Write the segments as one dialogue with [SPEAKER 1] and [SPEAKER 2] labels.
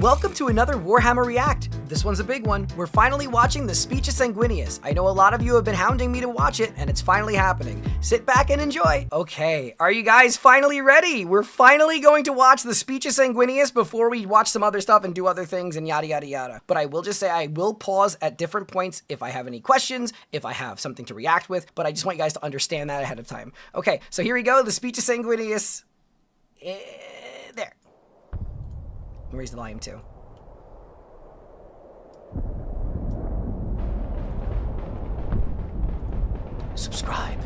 [SPEAKER 1] Welcome to another Warhammer React. This one's a big one. We're finally watching the Speech of Sanguinius. I know a lot of you have been hounding me to watch it, and it's finally happening. Sit back and enjoy. Okay, are you guys finally ready? We're finally going to watch the Speech of Sanguinius before we watch some other stuff and do other things and yada yada yada. But I will just say I will pause at different points if I have any questions, if I have something to react with, but I just want you guys to understand that ahead of time. Okay, so here we go, the Speech of Sanguinius. There. Raise the volume too. Subscribe.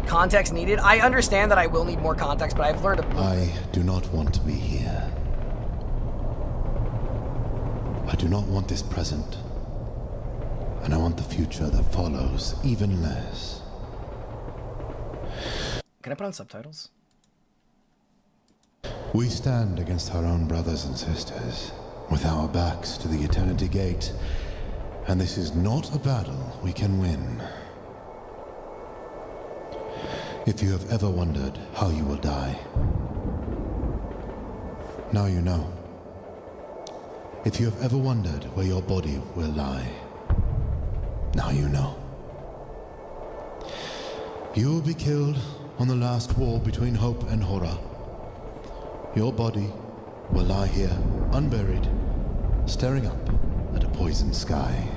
[SPEAKER 1] Context needed. I understand that I will need more context, but I've learned
[SPEAKER 2] I do not want to be here. I do not want this present. And I want the future that follows even less.
[SPEAKER 1] Can I put on subtitles?
[SPEAKER 2] We stand against our own brothers and sisters, with our backs to the Eternity Gate, and this is not a battle we can win. If you have ever wondered how you will die, now you know. If you have ever wondered where your body will lie, now you know. You will be killed on the last war between hope and horror. Your body will lie here, unburied, staring up at a poisoned sky.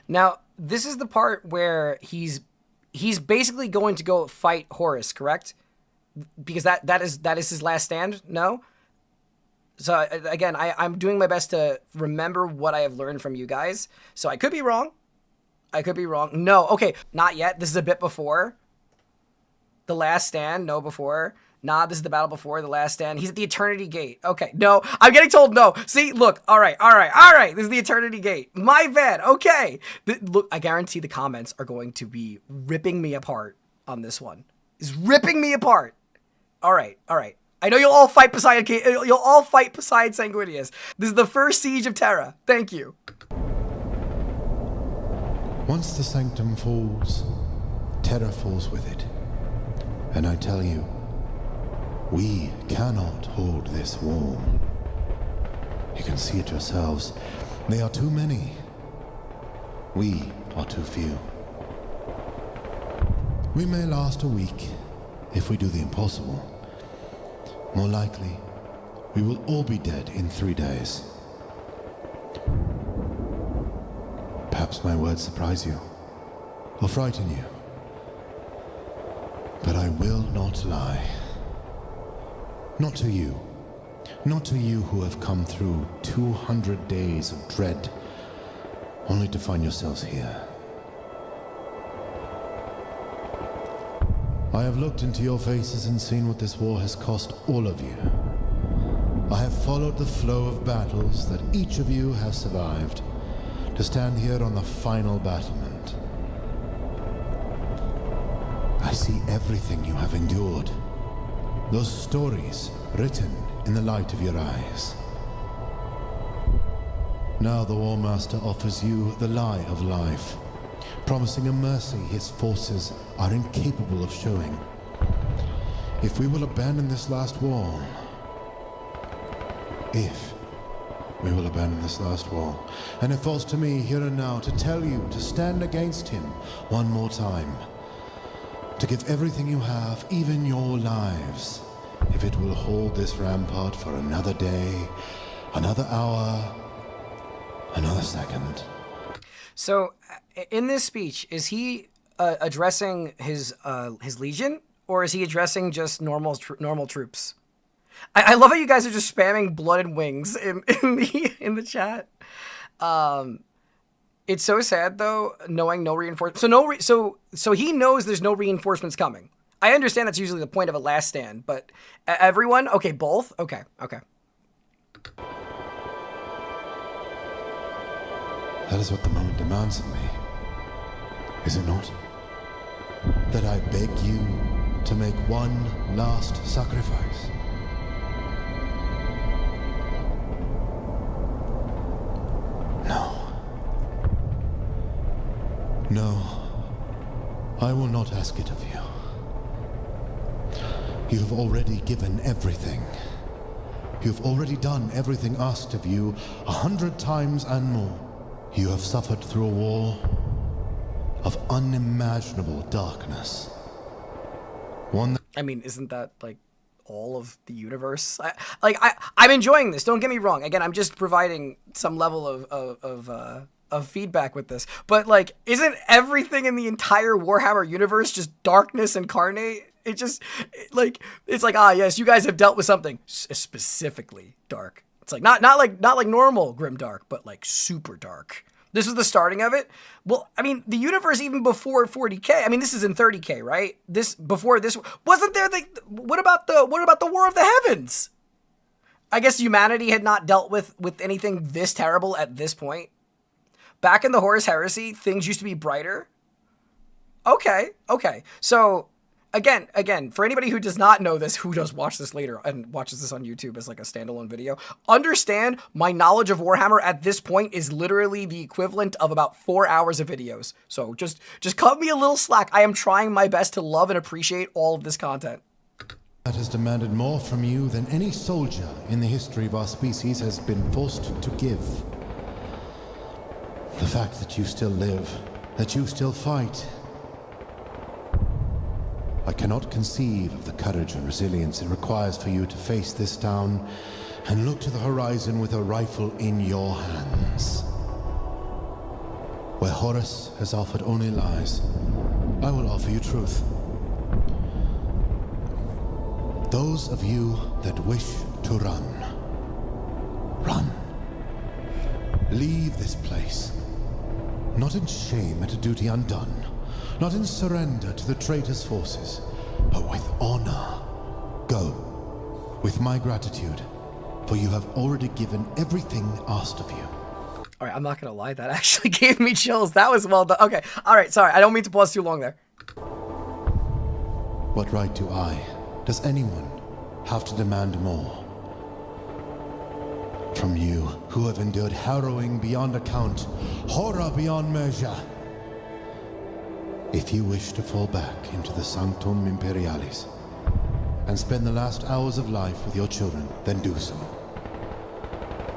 [SPEAKER 1] Now, this is the part where he's basically going to go fight Horus, correct? Because that is his last stand, no? So again, I'm doing my best to remember what I have learned from you guys. So I could be wrong. I could be wrong. No, okay, not yet. This is a bit before. The last stand, no before. Nah, this is the battle before the last stand. He's at the Eternity Gate. Okay, no, I'm getting told no. See, look, all right. This is the Eternity Gate. My bad, okay. Look, I guarantee the comments are going to be ripping me apart on this one. It's ripping me apart. All right. I know you'll all fight beside Sanguinius. This is the first siege of Tetra. Thank you.
[SPEAKER 2] Once the sanctum falls, Tetra falls with it. And I tell you, we cannot hold this wall. You can see it yourselves. They are too many. We are too few. We may last a week if we do the impossible. More likely, we will all be dead in 3 days. Perhaps my words surprise you or frighten you. But I will not lie. Not to you. Not to you who have come through 200 days of dread, only to find yourselves here. I have looked into your faces and seen what this war has cost all of you. I have followed the flow of battles that each of you has survived, to stand here on the final battlement. I see everything you have endured. Those stories written in the light of your eyes. Now the War Master offers you the lie of life, promising a mercy his forces are incapable of showing. If we will abandon this last wall, and it falls to me here and now to tell you to stand against him one more time. To give everything you have, even your lives, if it will hold this rampart for another day, another hour, another second. So, in this speech, is he addressing his legion, or is he addressing just normal troops? I love how you guys are just spamming blood and wings in the chat. It's so sad though, knowing no reinforcements. So he knows there's no reinforcements coming. I understand that's usually the point of a last stand, but everyone, okay, both, okay. That is what the moment demands of me, is it not? That I beg you to make one last sacrifice. No, I will not ask it of you. You have already given everything. You have already done everything asked of you 100 times and more. You have suffered through a wall of unimaginable darkness. One that
[SPEAKER 1] I mean, isn't that like all of the universe? I'm enjoying this. Don't get me wrong. Again, I'm just providing some level of feedback with this. But like, isn't everything in the entire Warhammer universe just darkness incarnate? It's like, ah, yes, you guys have dealt with something specifically dark. It's like not like normal grimdark, but like super dark. This was the starting of it. Well, I mean, the universe even before 40K. I mean, this is in 30K, right? Before this wasn't there. What about the War of the Heavens? I guess humanity had not dealt with anything this terrible at this point. Back in the Horus Heresy, things used to be brighter. Okay. So again, for anybody who does not know this, who does watch this later and watches this on YouTube as like a standalone video, understand my knowledge of Warhammer at this point is literally the equivalent of about 4 hours of videos. So just cut me a little slack. I am trying my best to love and appreciate all of this content.
[SPEAKER 2] that has demanded more from you than any soldier in the history of our species has been forced to give. The fact that you still live, that you still fight. I cannot conceive of the courage and resilience it requires for you to face this town and look to the horizon with a rifle in your hands. Where Horus has offered only lies, I will offer you truth. Those of you that wish to run, run. Leave this place, not in shame at a duty undone, not in surrender to the traitor's forces, but with honor. Go, with my gratitude, for you have already given everything asked of you.
[SPEAKER 1] All right, I'm not gonna lie, that actually gave me chills. That was well done. Okay, all right, sorry, I don't mean to pause too long there.
[SPEAKER 2] What right does anyone have to demand more? From you, who have endured harrowing beyond account, horror beyond measure. If you wish to fall back into the Sanctum Imperialis and spend the last hours of life with your children, then do so.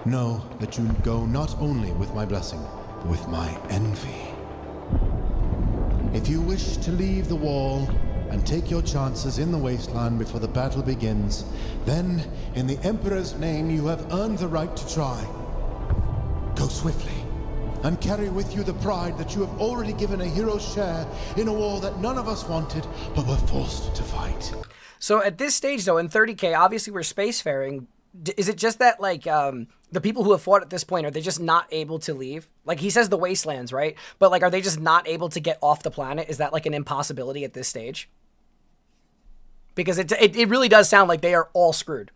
[SPEAKER 2] Know that you go not only with my blessing, but with my envy. If you wish to leave the wall and take your chances in the wasteland before the battle begins, then, in the Emperor's name, you have earned the right to try. Go swiftly, and carry with you the pride that you have already given a hero's share in a war that none of us wanted, but were forced to fight.
[SPEAKER 1] So at this stage, though, in 30K, obviously we're spacefaring. Is it just that, like, the people who have fought at this point, are they just not able to leave? Like, he says the wastelands, right? But, like, are they just not able to get off the planet? Is that, like, an impossibility at this stage? Because it really does sound like they are all screwed.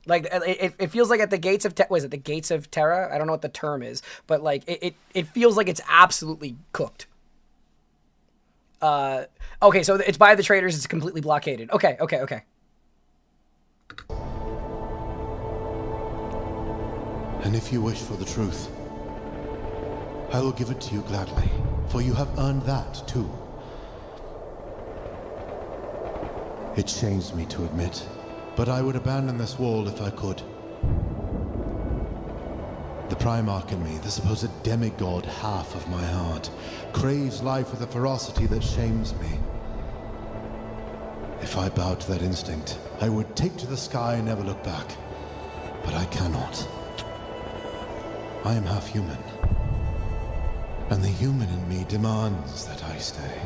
[SPEAKER 1] Like, it feels like at the gates of, what is it, the gates of Terra? I don't know what the term is, but, like, it feels like it's absolutely cooked. Okay, so it's by the traders, it's completely blockaded. Okay.
[SPEAKER 2] And if you wish for the truth, I will give it to you gladly, for you have earned that, too. It shames me to admit, but I would abandon this wall if I could. The Primarch in me, the supposed demigod half of my heart, craves life with a ferocity that shames me. If I bowed to that instinct, I would take to the sky and never look back. But I cannot. I am half human, and the human in me demands that I stay.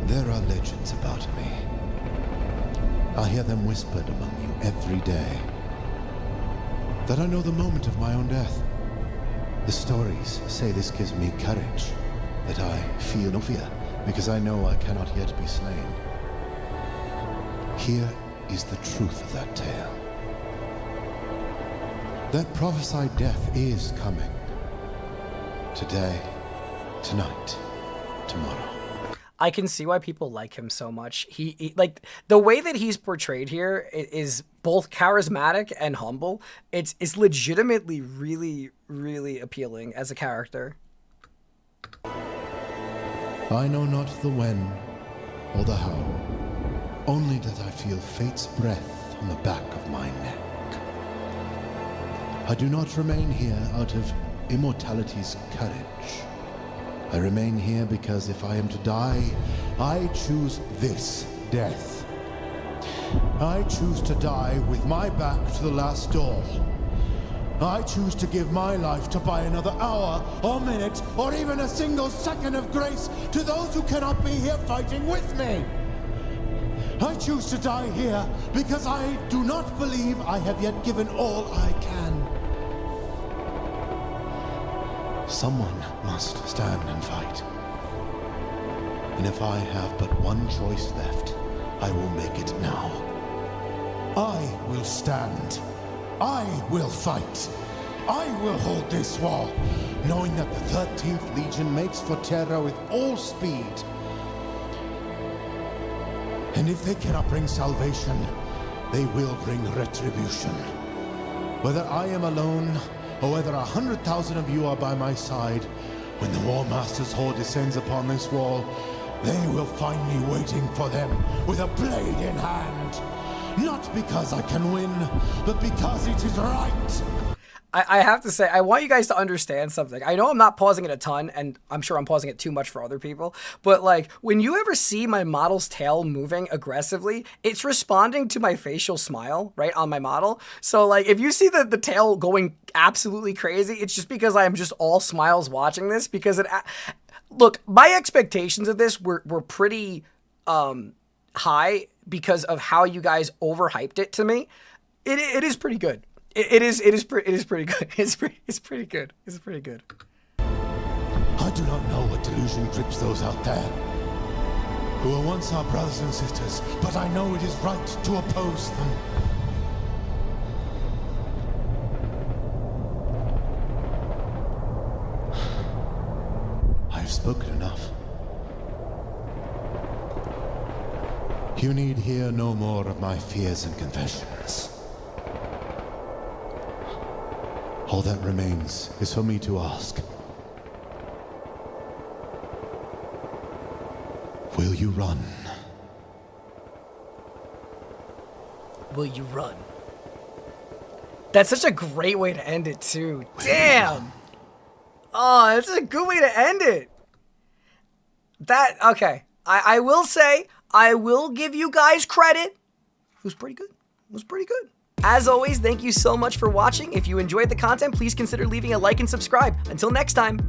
[SPEAKER 2] There are legends about me. I hear them whispered among you every day. That I know the moment of my own death. The stories say this gives me courage, that I feel no fear, because I know I cannot yet be slain. Here is the truth of that tale. That prophesied death is coming. Today, tonight, tomorrow.
[SPEAKER 1] I can see why people like him so much. He like the way that he's portrayed here is both charismatic and humble. It's legitimately really, really appealing as a character.
[SPEAKER 2] I know not the when, or the how, only that I feel fate's breath on the back of my neck. I do not remain here out of immortality's courage. I remain here because if I am to die, I choose this death. I choose to die with my back to the last door. I choose to give my life to buy another hour, or minute, or even a single second of grace to those who cannot be here fighting with me. I choose to die here because I do not believe I have yet given all I can. Someone must stand and fight. And if I have but one choice left, I will make it now. I will stand. I will fight. I will hold this war, knowing that the 13th Legion makes for Tetra with all speed. And if they cannot bring salvation, they will bring retribution. Whether I am alone, or whether 100,000 of you are by my side, when the War Master's horde descends upon this wall, they will find me waiting for them with a blade in hand. Not because I can win, but because it is right.
[SPEAKER 1] I have to say, I want you guys to understand something. I know I'm not pausing it a ton, and I'm sure I'm pausing it too much for other people, but like, when you ever see my model's tail moving aggressively, it's responding to my facial smile, right, on my model. So like, if you see the tail going absolutely crazy, it's just because I am just all smiles watching this, because look, my expectations of this were pretty high because of how you guys overhyped it to me. It is pretty good. It is pretty good. It's pretty good. It's pretty good.
[SPEAKER 2] I do not know what delusion grips those out there who were once our brothers and sisters, but I know it is right to oppose them. I have spoken enough. You need hear no more of my fears and confessions. All that remains is for me to ask. Will you run?
[SPEAKER 1] Will you run? That's such a great way to end it too. Damn! Oh, that's a good way to end it. Okay. I will say, I will give you guys credit. It was pretty good. It was pretty good. As always, thank you so much for watching. If you enjoyed the content, please consider leaving a like and subscribe. Until next time.